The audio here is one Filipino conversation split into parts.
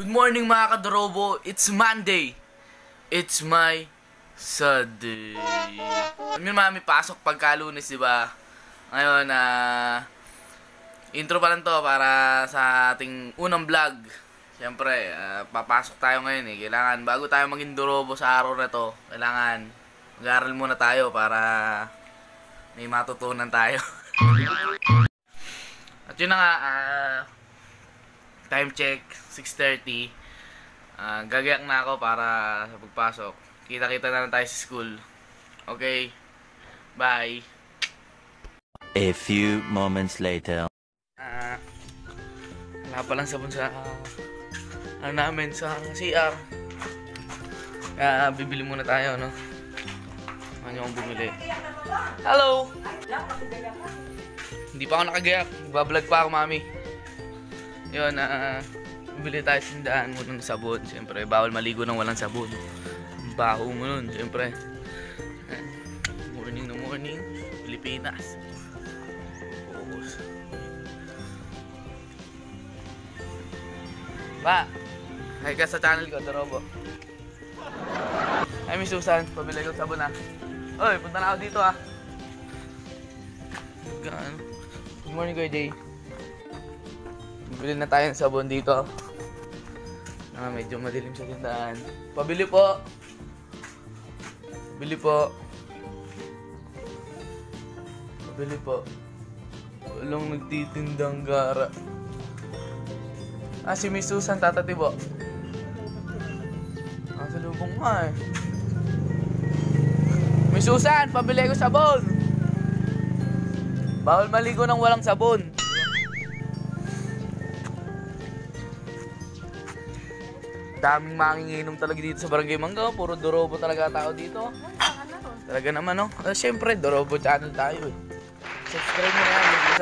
Good morning mga kadorobo, it's Monday. It's my sad day. Alam nyo mami, pasok pagka Lunes, diba? Ngayon, intro pa lang to para sa ating unang vlog. Siyempre, papasok tayo ngayon eh. Kailangan, bago tayo maging dorobo sa araw na to, kailangan mag-aaral muna tayo para may matutunan tayo. At yun na nga, time check, 6:30. Gagayak na ako para sa pagpasok. Kita-kita na lang tayo sa school. Okay? Bye! A few moments later. Wala palang sabon sa namin sa CR. Kaya bibili muna tayo, no? Ano yung bumili? Hello! Hindi pa ako nakagayak. Nagbablog pa ako, mami. Yun, bibili tayo sindahan mo ng sabon. Siyempre, bawal maligo ng walang sabon. Ang baho mo nun, siyempre. Morning na morning, Pilipinas. Focus. Ba, hi ka sa channel ko, Dorobo. Hi, Miss Susan. Pabili ko sabon, ha. Oy, punta na ako dito, ha. Good morning, Kuya Jay. Bibili na tayo ng sabon dito. Medyo madilim sa tindahan. Pabili po. Pabili po. Pabili po. Walang nagtitindang gara. Si Miss Susan, tatatibo. Sa lubong nga eh. Miss Susan, pabili ko sabon. Bawal maligo ng walang sabon. Daming manginginom talaga dito sa Barangay Mangga. Puro Dorobo talaga tao dito. Talaga naman, no? Siyempre, Dorobo channel tayo eh. Subscribe mo na yan, Miss.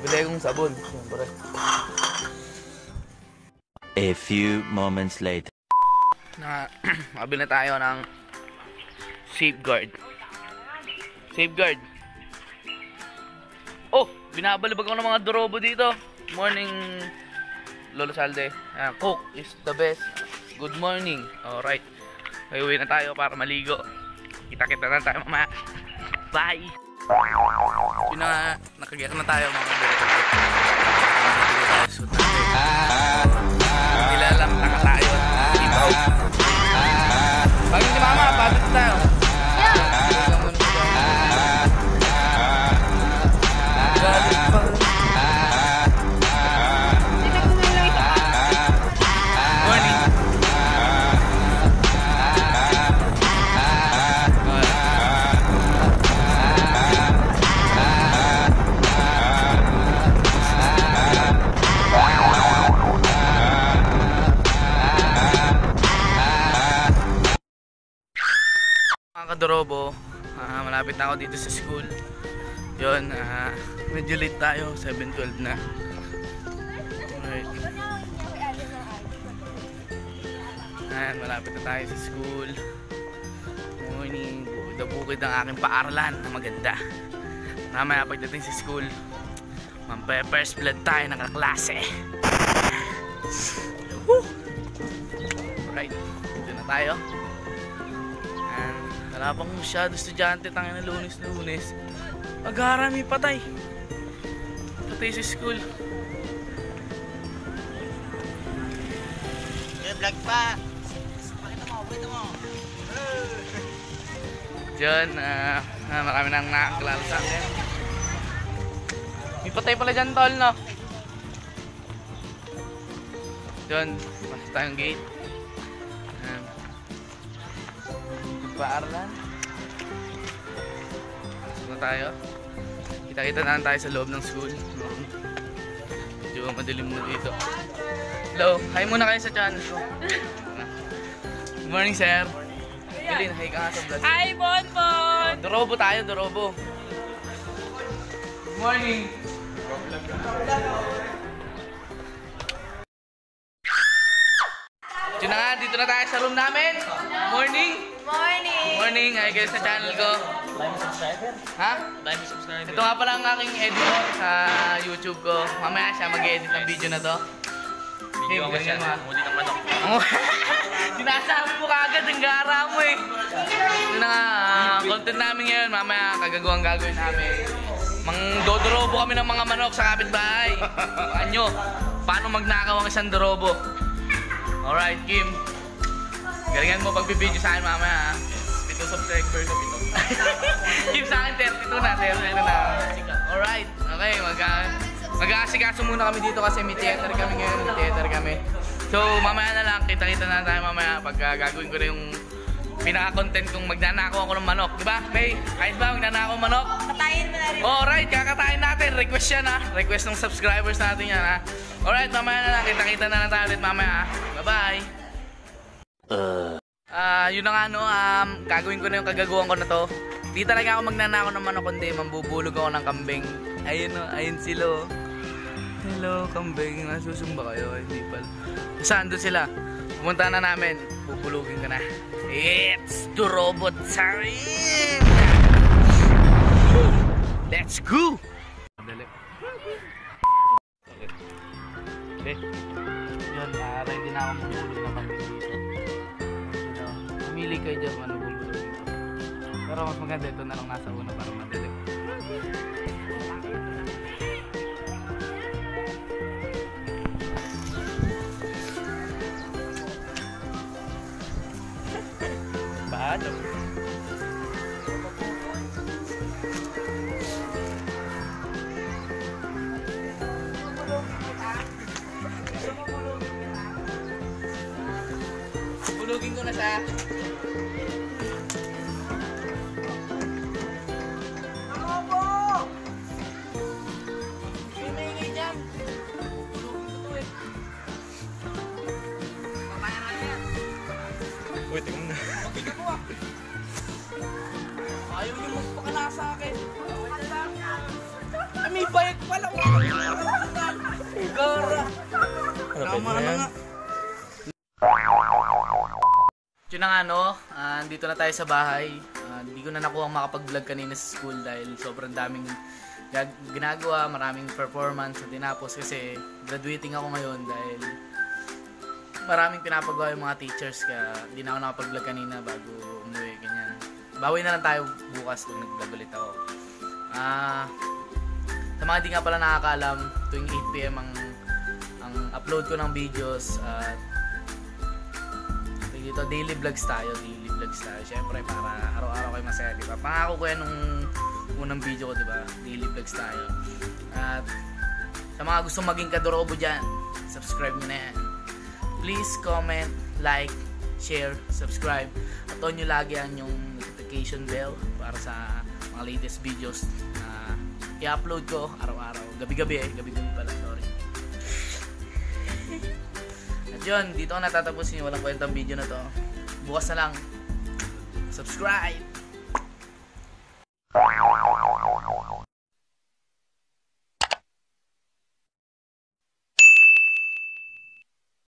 Bili kong sabon, siyempre. A few moments later. Mabili na tayo ng safeguard. Safeguard. Oh, binabalibag ako ng mga Dorobo dito. Morning, Lolo Salde. Coke is the best. Good morning. Alright. Uwi na tayo para maligo. Kita-kita na tayo mamaya. Bye! Yun na, nakagiyak na tayo mga kabili. Nila lang nakatayo. Ibaw. Pag si mama, pagod tayo. Dorobo, malapit na ako dito sa school. Yun, medyo late tayo, 7:12 na. Alright. Ayan, malapit na tayo sa school. Morning, bukid ang aking paaralan na maganda. Mamaya pagdating sa school, first blood tayo ng kaklase. Alright, dito na tayo. Wala pang masyado estudyante, tangin na Lunes. Mag-arami patay sa school. May vlog pa. Pakita mo. Diyan, marami nang nakakilala sa akin. May patay pala dyan, tol, no? Diyan, pasok tayong gate. Paaralan. Pasok na tayo. Kita-kita na tayo sa loob ng school. Medyo madilim na dito. Hello, hi muna kayo sa channel ko. Good morning, sir. Galin, hi ka nga sa vlog. Hi, Bonbon! Dorobo tayo, Dorobo. Good morning. Diyan na nga, dito na tayo sa room namin. Morning. Morning, hi guys sa channel ko. Ha? Ito nga pala ang aking editor sa YouTube ko. Mamaya siya mag-edit ng video na to. Kim, Video ka siya, ganyan, muli ng manok. Sinasabi mo kagad, ang gara mo eh. Yun na nga, content namin ngayon, mamaya kagagawang gagawin namin. Dodorobo kami ng mga manok sa kapitbahay. Ano? Paano magnakaw ang isang dorobo? Alright, Kim. Galingan mo pagbibideo sa akin mamaya ha. 7 subscriber ko, 7. Kim sa akin, 32 na, 32 na. Alright, okay, mag-aasikaso muna kami dito kasi may theater kami ngayon, may theater kami. So, mamaya na lang, kita-kita na tayo mamaya pag gagawin ko na yung pinaka-content kung magnanakaw ako ng manok. Diba, Faye? Ayos ba, magnanakaw ng manok? Katayin mo na rin. Alright, kakatayin natin. Request yan ha. Request ng subscribers natin yan ha. Alright, mamaya na lang, kita-kita na lang tayo ulit mamaya ha. Bye-bye! Yun na nga no, gagawin ko na yung kagagawan ko na to. Di talaga ako magnanakaw ng manok, kundi mambubulog ako ng kambing. Ayun no, ayun sila oh. Hello, kambing. Nasusumba kayo? Hindi pala. Saan doon sila? Pumunta na namin. Pupulugin ko na. It's the robot time! Let's go! Dali. Okay. Yun, ready na akong mabulog ng kambing dito. Pumili kayo dyan kung ano bubulogin ko. Pero mas maganda ito na lang nasa una para madali. Paano? Bulugin ko na siya. May dyan. Bulugin ko to eh. Papaya na yan. Uy, tingnan na. Ayaw niyo magpakala sa akin. Ay, may bayad pala. Gara. Tama na nga. Yun na nga no, dito na tayo sa bahay. Hindi ko na nakuha makapag-vlog kanina sa school dahil sobrang daming ginagawa, maraming performance na tinapos kasi graduating ako ngayon dahil maraming pinapagawa yung mga teachers kaya hindi na ako nakapag-vlog kanina bago umuwi, ganyan. Bawi na lang tayo bukas kung nag-vlog ulit ako. Sa mga hindi nga pala nakakaalam, tuwing 8 PM ang upload ko ng videos at dito daily vlogs tayo. Syempre para araw-araw kayo masaya, diba? Pangako ko yan nung unang video ko, diba? Daily vlogs tayo. At sa mga gusto maging kadorobo dyan, subscribe nyo na yan. Please comment, like, share, subscribe. At on nyo lagi yan yung notification bell para sa mga latest videos na i-upload ko araw-araw. Gabi-gabi pala, sorry. At yun, dito ko natatapusin yung walang kwentang video na to. Bukas na lang. Subscribe!